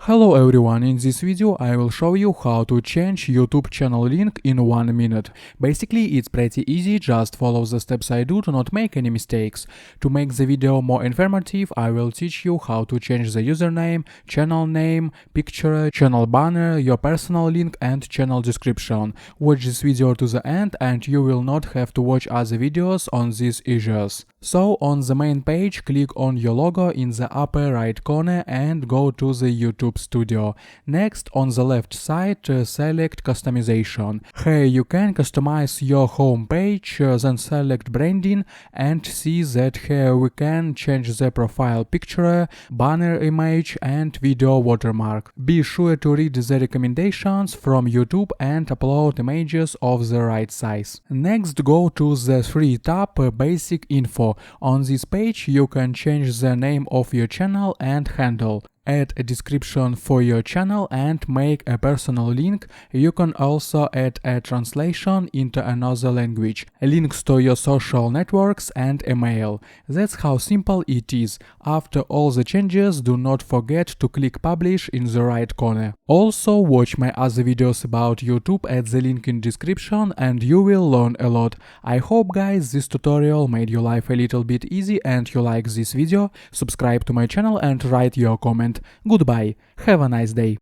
Hello everyone, in this video I will show you how to change YouTube channel link in 1 minute. Basically it's pretty easy, just follow the steps I do to not make any mistakes. To make the video more informative, I will teach you how to change the username, channel name, picture, channel banner, your personal link and channel description. Watch this video to the end and you will not have to watch other videos on these issues. So on the main page, click on your logo in the upper right corner and go to the YouTube Studio. Next, on the left side, select Customization. Here you can customize your home page, then select Branding and see that here we can change the profile picture, banner image and video watermark. Be sure to read the recommendations from YouTube and upload images of the right size. Next, go to the free tab Basic Info. On this page you can change the name of your channel and handle. Add a description for your channel and make a personal link. You can also add a translation into another language, links to your social networks and email. That's how simple it is. After all the changes, do not forget to click publish in the right corner. Also watch my other videos about YouTube at the link in description and you will learn a lot. I hope guys this tutorial made your life a little bit easy and you like this video. Subscribe to my channel and write your comment. Goodbye, have a nice day.